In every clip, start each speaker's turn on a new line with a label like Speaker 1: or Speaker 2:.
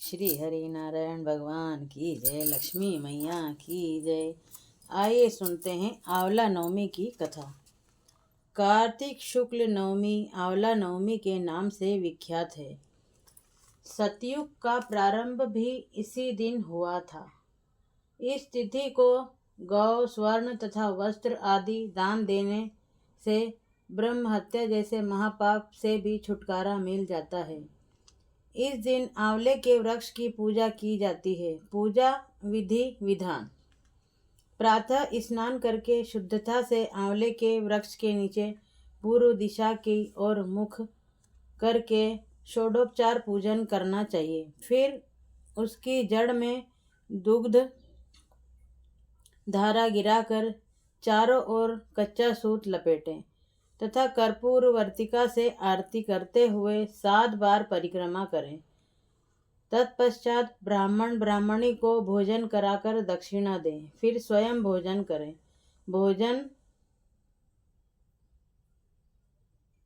Speaker 1: श्री हरि नारायण भगवान की जय, लक्ष्मी मैया की जय। आइए सुनते हैं आंवला नवमी की कथा। कार्तिक शुक्ल नवमी आंवला नवमी के नाम से विख्यात है। सतयुग का प्रारंभ भी इसी दिन हुआ था। इस तिथि को गौ, स्वर्ण तथा वस्त्र आदि दान देने से ब्रह्म हत्या जैसे महापाप से भी छुटकारा मिल जाता है। इस दिन आंवले के वृक्ष की पूजा की जाती है। पूजा विधि विधान: प्रातः स्नान करके शुद्धता से आंवले के वृक्ष के नीचे पूर्व दिशा की ओर मुख करके षोडोपचार पूजन करना चाहिए। फिर उसकी जड़ में दुग्ध धारा गिराकर चारों ओर कच्चा सूत लपेटें तथा कर्पूर वर्तिका से आरती करते हुए 7 बार परिक्रमा करें। तत्पश्चात ब्राह्मण ब्राह्मणी को भोजन कराकर दक्षिणा दें। फिर स्वयं भोजन करें। भोजन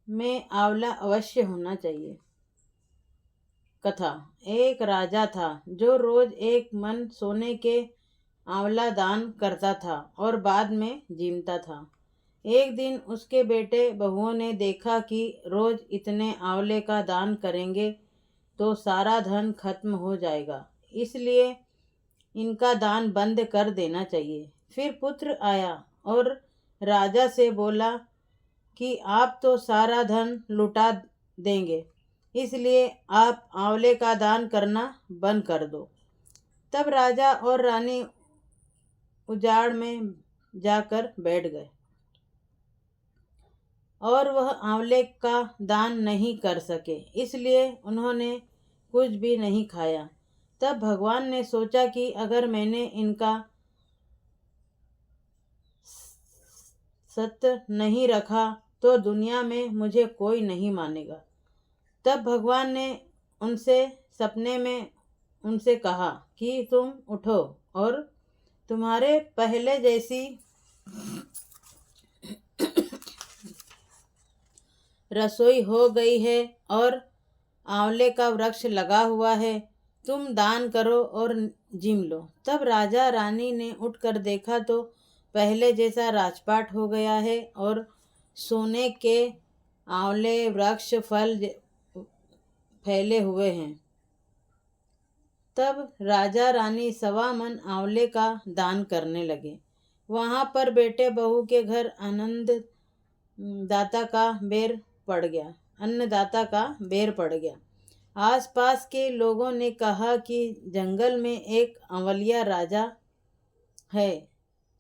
Speaker 1: में आंवला अवश्य होना चाहिए। कथा: एक राजा था जो रोज 1 मन सोने के आंवला दान करता था और बाद में जीमता था। एक दिन उसके बेटे बहुओं ने देखा कि रोज इतने आंवले का दान करेंगे तो सारा धन खत्म हो जाएगा, इसलिए इनका दान बंद कर देना चाहिए। फिर पुत्र आया और राजा से बोला कि आप तो सारा धन लुटा देंगे, इसलिए आप आंवले का दान करना बंद कर दो। तब राजा और रानी उजाड़ में जाकर बैठ गए और वह आंवले का दान नहीं कर सके, इसलिए उन्होंने कुछ भी नहीं खाया। तब भगवान ने सोचा कि अगर मैंने इनका सत्य नहीं रखा तो दुनिया में मुझे कोई नहीं मानेगा। तब भगवान ने उनसे सपने में उनसे कहा कि तुम उठो और तुम्हारे पहले जैसी रसोई हो गई है और आंवले का वृक्ष लगा हुआ है, तुम दान करो और जिम लो। तब राजा रानी ने उठकर देखा तो पहले जैसा राजपाट हो गया है और सोने के आंवले वृक्ष फल फैले हुए हैं। तब राजा रानी 1.25 मन आंवले का दान करने लगे। वहां पर बेटे बहू के घर अन्नदाता का बेर पड़ गया। आसपास के लोगों ने कहा कि जंगल में एक अंवलिया राजा है,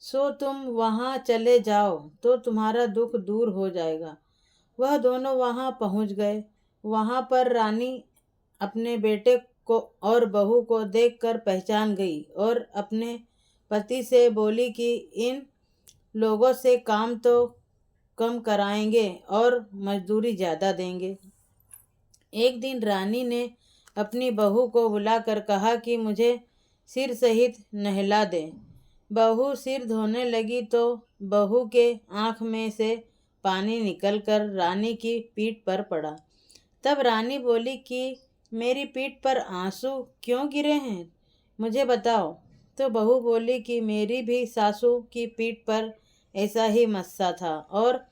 Speaker 1: सो तुम वहां चले जाओ तो तुम्हारा दुख दूर हो जाएगा। वह दोनों वहां पहुंच गए। वहां पर रानी अपने बेटे को और बहू को देखकर पहचान गई और अपने पति से बोली कि इन लोगों से काम तो कम कराएंगे और मजदूरी ज़्यादा देंगे। एक दिन रानी ने अपनी बहू को बुलाकर कहा कि मुझे सिर सहित नहला दे। बहू सिर धोने लगी तो बहू के आँख में से पानी निकलकर रानी की पीठ पर पड़ा। तब रानी बोली कि मेरी पीठ पर आंसू क्यों गिरे हैं, मुझे बताओ। तो बहू बोली कि मेरी भी सासू की पीठ पर ऐसा ही मस्सा था और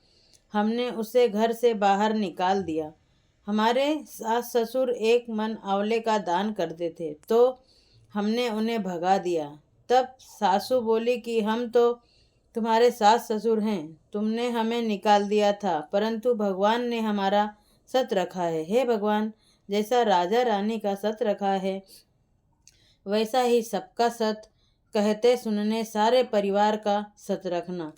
Speaker 1: हमने उसे घर से बाहर निकाल दिया। हमारे सास ससुर 1 मन आंवले का दान करते थे तो हमने उन्हें भगा दिया। तब सासू बोली कि हम तो तुम्हारे सास ससुर हैं, तुमने हमें निकाल दिया था, परंतु भगवान ने हमारा सत रखा है। हे भगवान, जैसा राजा रानी का सत रखा है वैसा ही सबका सत कहते सुनने सारे परिवार का सत रखना।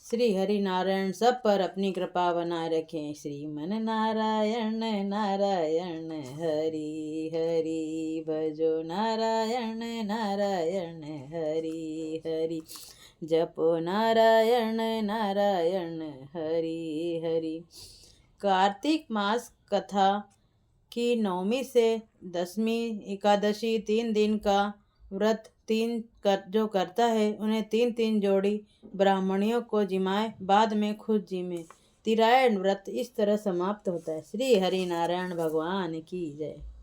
Speaker 1: श्री हरि नारायण सब पर अपनी कृपा बनाए रखें। श्रीमन नारायण नारायण हरि हरि भजो, नारायण नारायण हरि हरि जपो, नारायण नारायण हरि हरि। कार्तिक मास कथा की नवमी से दशमी एकादशी 3 दिन का व्रत जो करता है उन्हें 3 जोड़ी ब्राह्मणियों को जिमाए, बाद में खुद जिमे। तिरायण व्रत इस तरह समाप्त होता है। श्री हरि नारायण भगवान की जय।